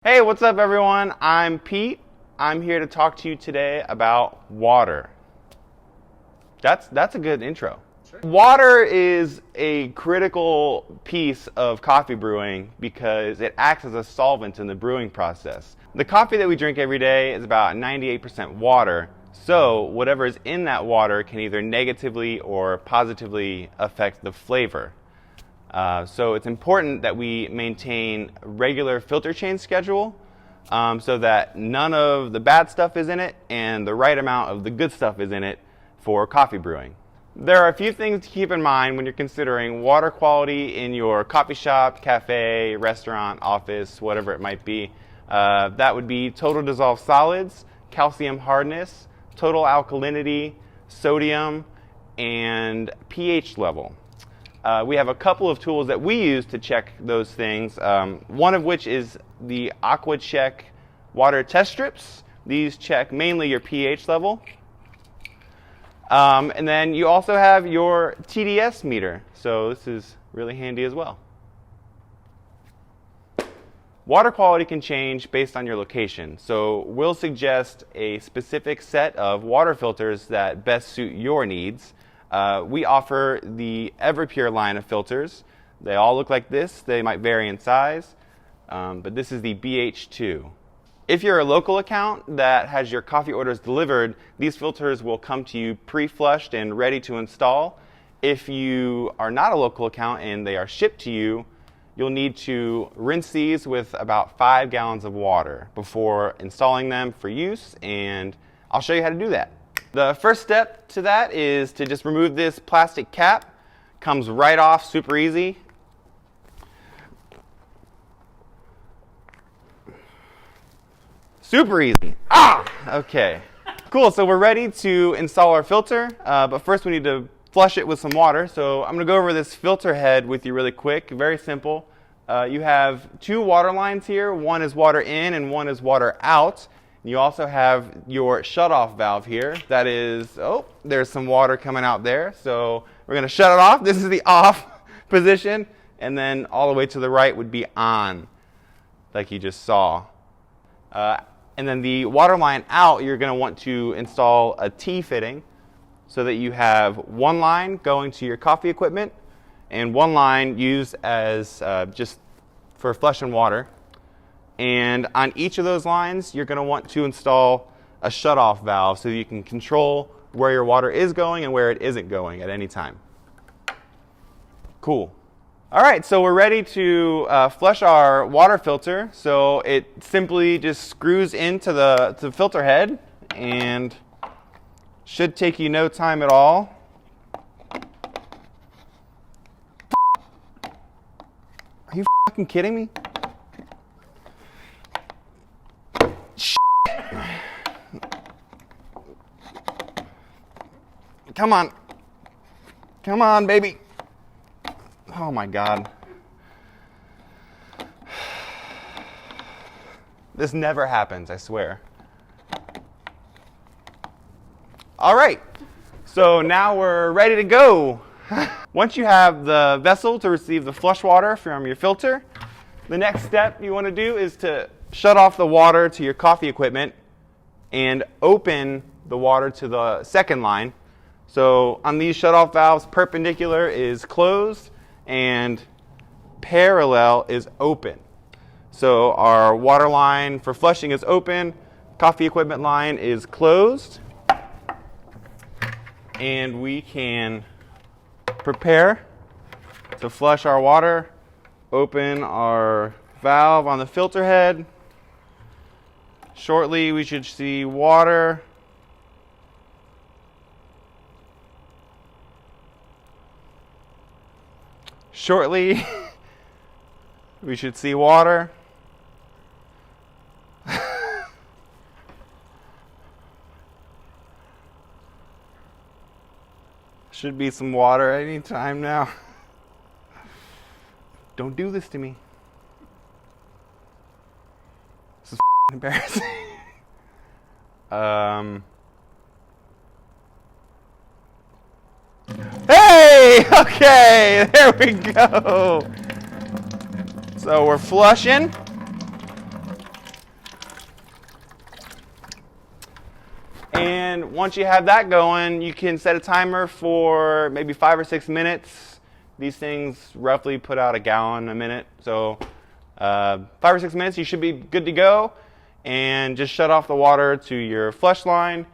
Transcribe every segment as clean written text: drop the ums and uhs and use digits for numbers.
Hey, what's up everyone? I'm Pete. I'm here to talk to you today about water. That's a good intro. Sure. Water is a critical piece of coffee brewing because it acts as a solvent in the brewing process. The coffee that we drink every day is about 98% water, so whatever is in that water can either negatively or positively affect the flavor. So it's important that we maintain a regular filter change schedule so that none of the bad stuff is in it and the right amount of the good stuff is in it for coffee brewing. There are a few things to keep in mind when you're considering water quality in your coffee shop, cafe, restaurant, office, whatever it might be. That would be total dissolved solids, calcium hardness, total alkalinity, sodium, and pH level. We have a couple of tools that we use to check those things, one of which is the AquaCheck water test strips. These check mainly your pH level. And then you also have your TDS meter, so this is really handy as well. Water quality can change based on your location, so we'll suggest a specific set of water filters that best suit your needs. We offer the Everpure line of filters. They all look like this. They might vary in size, but this is the BH2. If you're a local account that has your coffee orders delivered, these filters will come to you pre-flushed and ready to install. If you are not a local account and they are shipped to you, you'll need to rinse these with about 5 gallons of water before installing them for use, and I'll show you how to do that. The first step to that is to just remove this plastic cap. Comes right off, super easy. Super easy. Okay. Cool, so we're ready to install our filter, but first we need to flush it with some water. So I'm going to go over this filter head with you really quick. Very simple. You have 2 water lines here. One is water in and one is water out. You also have your shutoff valve here. That is, there's some water coming out there. So we're going to shut it off. This is the off position. And then all the way to the right would be on, like you just saw. And then the water line out, you're going to want to install a T-fitting so that you have one line going to your coffee equipment and one line used as just for flushing water. And on each of those lines, you're going to want to install a shutoff valve so you can control where your water is going and where it isn't going at any time. Cool. All right, so we're ready to flush our water filter. So it simply just screws into the filter head and should take you no time at all. Are you fucking kidding me? Come on. Come on, baby. Oh my God. This never happens, I swear. All right. So now we're ready to go. Once you have the vessel to receive the flush water from your filter, the next step you want to do is to shut off the water to your coffee equipment and open the water to the second line. So on these shutoff valves, perpendicular is closed and parallel is open. So our water line for flushing is open, coffee equipment line is closed, and we can prepare to flush our water, open our valve on the filter head. Shortly we should see water. Shortly, we should see water. Should be some water any time now. Don't do this to me. This is embarrassing. Hey! Okay, there we go. So we're flushing. And once you have that going, you can set a timer for maybe 5 or 6 minutes. These things roughly put out a gallon a minute. So 5 or 6 minutes, you should be good to go. And just shut off the water to your flush line,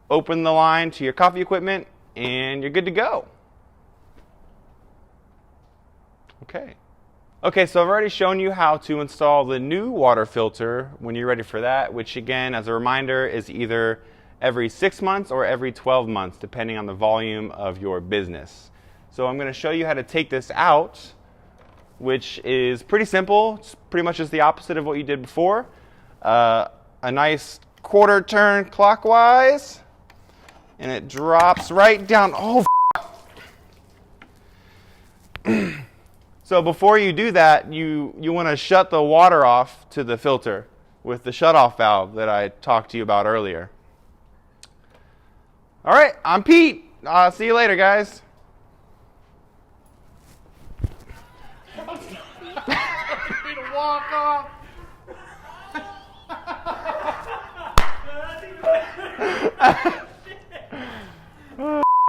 open the line to your coffee equipment, and you're good to go. Okay, so I've already shown you how to install the new water filter when you're ready for that, which again, as a reminder, is either every 6 months or every 12 months, depending on the volume of your business. So I'm going to show you how to take this out, which is pretty simple. It's pretty much just the opposite of what you did before. A nice quarter turn clockwise, and it drops right down. Oh, so before you do that, you want to shut the water off to the filter with the shutoff valve that I talked to you about earlier. All right, I'm Pete. See you later, guys. Walk off.